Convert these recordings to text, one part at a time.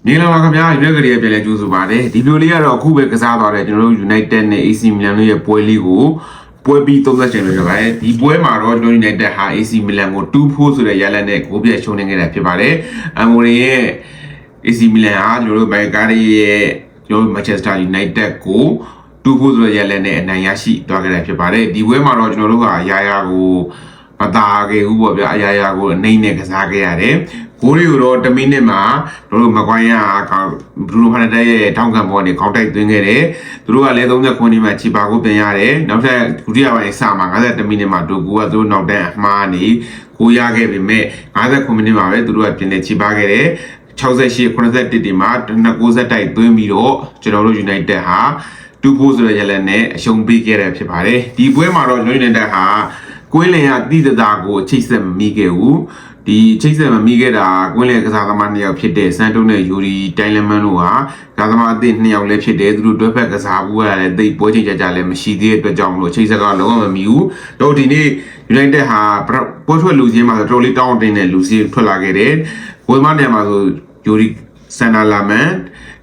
နေလာခင်ဗျာရွက်ကလေးပြန်လဲကြိုးစုပါတယ်ဒီဗီဒီယိုလေးကတော့အခုပဲကစားသွားတယ်ကျွန်တော်တို့ United နဲ့ AC Milan တို့ရဲ့ပွဲလေးကိုပွဲပြီး30ချိန်လို့ပြောပါတယ်ဒီပွဲမှာတော့ကျွန်တော် United ဟာ AC Milan ကို2-4ဆိုတဲ့ရလဒ်နဲ့ဂိုးပြတ်ရှုံးနေခဲ့တာဖြစ်ပါတယ်အမိုရီရဲ့ AC Milan ဟာကျွန်တော်တို့ဘိုင်ကားရဲ့ကျွန်တော်တို့ Manchester United ကို2-4ဆိုတဲ့ရလဒ်နဲ့အနိုင်ရရှိသွားခဲ့တာဖြစ်ပါတယ်ဒီပွဲမှာတော့ကျွန်တော်တို့ကအရာရာကိုမသားခဲ့ဘူးပေါ့ဗျာအရာရာကိုအနိုင်နဲ့ကစားခဲ့ရတယ်ဂိုးတွေကိုတော့10မိနစ်မှာတို့မကွိုင်းရဘရူနိုဖာနက်တက်ရဲ့ထောင်းကန်ဘောကနေခေါင်းတိုက်သွင်းခဲ့တယ်သူတို့ကလည်း39မိနစ်မှာချီပါကိုပြင်ရတယ်နောက်ထပ်ဒုတိယပိုင်းစမှာ50မိနစ်မှာဒိုကူကသူတို့နောက်တန်းအမှားနေကိုရခဲ့ပေမဲ့59မိနစ်မှာပဲသူတို့ကပြင်နေချီပါခဲ့တယ်68 81တီမှာ290တိုက်သွင်းပြီးတော့ကျွန်တော်တို့ United ဟာ2-4ဆိုတဲ့ရလဒ်နဲ့အရှုံးပေးခဲ့ရဖြစ်ပါတယ်ဒီပွဲမှာတော့ United ဟာကွင်းလင်ရတိတတာကိုချိတ်ဆက်မမိခဲ့ဘူးဒီချိတ်ဆက်မမိခဲ့တာကွင်းလင်ကစားသမား2ယောက်ဖြစ်တဲ့စန်တုံးနဲ့ယူရီတိုင်လမန်တို့ဟာကစားသမားအသစ်2ယောက်လည်းဖြစ်တယ်သူတို့တွဲဖက်ကစားဘူးရလည်းသိပွဲချိန်ကြလည်းမရှိသေးတဲ့အတွက်ကြောင့်မလို့ချိတ်ဆက်ကလုံးဝမမီဘူးတော့ဒီနေ့ United ဟာပွဲထွက်လူချင်းမှာတော်တော်လေးတောင်းတင်တဲ့လူစီထွက်လာခဲ့တယ်ဝေမန်နေမှာဆိုယူရီစန်နာလာမန်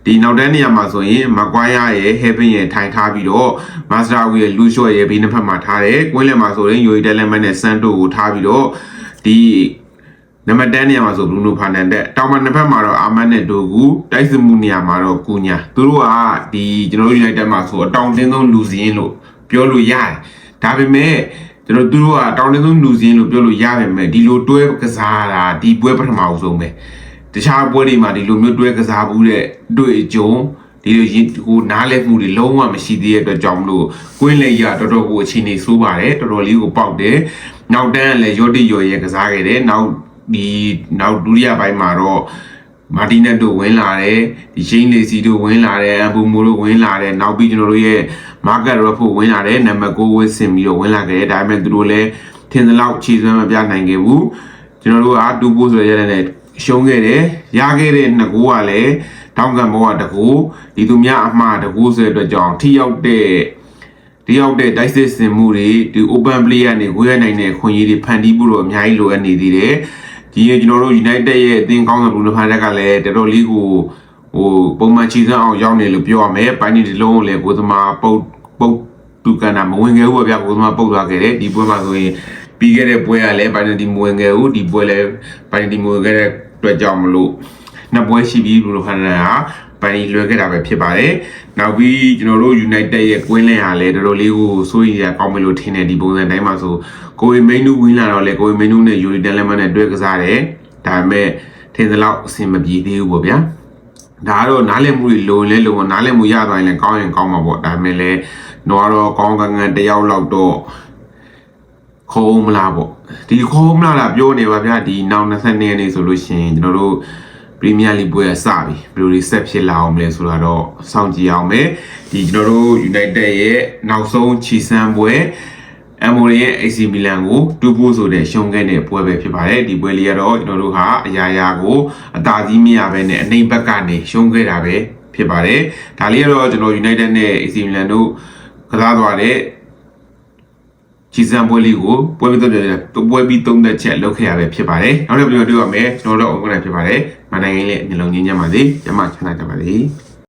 ဒီနောက်တန်းနေရာမှာဆိုရင်မကွိုင်းရရဲ့ဟဲပင်ရဲ့ထိုင်ထားပြီးတော့မာစတာဝီရဲ့လူရှော့ရဲ့ဘေးနှစ်ဖက်မှာထားတယ်ကွင်းလယ်မှာဆိုရင်ယိုရီတယ်လမန်နဲ့စန်တိုကိုထားပြီးတော့ဒီနံပါတ်10နေရာမှာဆိုဘရူနိုဖာနန်တက်တောင်မနှစ်ဖက်မှာတော့အာမန်နဲ့ဒိုကူတိုက်စစ်မှုနေရာမှာတော့ကူညာသူတို့ကဒီကျွန်တော်တို့ United မှာဆိုအတောင်တင်းဆုံးလူစင်းလို့ပြောလို့ရတယ်ဒါပေမဲ့ကျွန်တော်တို့ကအတောင်တင်းဆုံးလူစင်းလို့ပြောလို့ရပေမဲ့ဒီလိုတွဲကစားတာဒီပွဲပထမဆုံးပဲတခြားပွဲတွေမှာဒီလိုမျိုးတွဲကစားဘူးတဲ့တွေ့အကြုံဒီလိုဟိုနားလဲမှုတွေလုံးဝမရှိသေးတဲ့အတွက်ကြောင့်မလို့ကွင်းလေရတော်တော်ကိုအချိန်နေဆိုးပါတယ်တော်တော်လေးကိုပေါက်တယ်နောက်တန်းလည်းရော့တိရော်ရဲကစားခဲ့တယ်နောက်ဒုတိယပိုင်းမှာတော့မာတီနက်တို့ဝင်လာတယ်ဒီရှိန်းလေစီတို့ဝင်လာတယ်အဘူမိုတို့ဝင်လာတယ်နောက်ပြီးကျွန်တော်တို့ရဲ့မာကတ်ရော့ဖို့ဝင်လာတယ်နံပါတ်9ဝစ်ဆင်ပြီးတော့ဝင်လာခဲ့တယ်ဒါပေမဲ့သူတို့လည်းထင်သလောက်ခြေစွမ်းမပြနိုင်ခဲ့ဘူးကျွန်တော်တို့က2-4ဆိုရတဲ့ရှုံးခဲ့တယ်ရခဲ့တဲ့2ဂိုးကလည်းတောင်းကန်ဘောကတကူဒီသူများအမှားတကူဆိုတဲ့အတွက်ကြောင့်ထိရောက်တဲ့တိုက်စစ်စင်မှုတွေဒီ open play ကနေဝေးရနိုင်တဲ့ခွင့်ရည်တွေဖန်တီးဖို့တော့အများကြီးလိုအပ်နေသေးတယ်ဒီကျွန်တော်တို့ United ရဲ့အသင်းကောင်းတဲ့ဘလူးနိုဖာနက်ကလည်းတော်တော်လေးကိုပုံမှန်ချီစမ်းအောင်ရောက်နေလို့ပြောရမယ်ပိုင်းဒီလုံးကိုလည်းကိုသမားပုတ်တူကန်တာမဝင်ခဲ့ဘူးပေါ့ဗျာကိုသမားပုတ်သွားခဲ့တယ်ဒီပွဲမှာဆိုရင်ပြီးခဲ့တဲ့ပွဲကလည်းပိုင်းဒီမဝင်ခဲ့ဘူးဒီပွဲလည်းပိုင်းဒီမဝင်ခဲ့တဲ့အတွက်ကြောင့်မလို့နှစ်ပွဲရှိပြီးဘလူးနိုဖာနက်ဟာပိုင်းလွယ်ခဲ့တာပဲဖြစ်ပါတယ်နောက်ပြီးကျွန်တော်တို့ United ရဲ့ကွင်းလင်ဟာလည်းတော်တော်လေးကိုစိုးရိမ်ရကောင်းမယ်လို့ထင်တယ်ဒီပုံစံတိုင်းမှာဆိုကိုဝေမင်းနူးဝင်လာတော့လေကိုဝေမင်းနူးနဲ့ယူရီတယ်လမန်နဲ့တွဲကစားတယ်ဒါပေမဲ့ထင်သလောက်အဆင်မပြေသေးဘူးပေါ့ဗျာဒါကတော့နားလည်မှုတွေလုံလဲလုံနားလည်မှုရသွားရင်လည်းကောင်းရင်ကောင်းမှာပေါ့ဒါပေမဲ့လည်းတော့ကောင်းကန်းတယောက်လောက်တော့ခေါ်မလားပေါ့ဒီခေါ်မလားပြောနေပါဗျာဒီနောက်22ရက်နေ့ဆိုလို့ရှိရင်ကျွန်တော်တို့ပရီးမီးယားလိပွဲစပြီဘယ်လိုတွေဆက်ဖြစ်လာအောင်လဲဆိုတာတော့စောင့်ကြည့်အောင်မယ်ဒီကျွန်တော်တို့ United ရဲ့နောက်ဆုံးချီစမ်းပွဲအမိုရီရဲ့ AC Milan ကို2-4ဆိုတဲ့ရှုံးခဲ့တဲ့ပွဲပဲဖြစ်ပါတယ်ဒီပွဲလေးကတော့ကျွန်တော်တို့ဟာအရာရာကိုအသာစီးမရဘဲနဲ့အနှိမ့်ဘက်ကနေရှုံးခဲ့တာပဲဖြစ်ပါတယ်ဒါလေးကတော့ကျွန်တော် United နဲ့ AC Milan တို့ကစားသွားတဲ့ချီစမ်းပွဲလေးကိုပွဲပြီး3သက်ချက်လုပ်ခဲ့ရပဲဖြစ်ပါတယ်နောက်တစ်ဗီဒီယိုတွေ့ရမယ်ကျွန်တော်တို့အုံကနေဖြစ်ပါတယ်မနိုင်ရင်လည်းနှလုံးငင်းကြပါစေကျမချမ်းသာကြပါစေ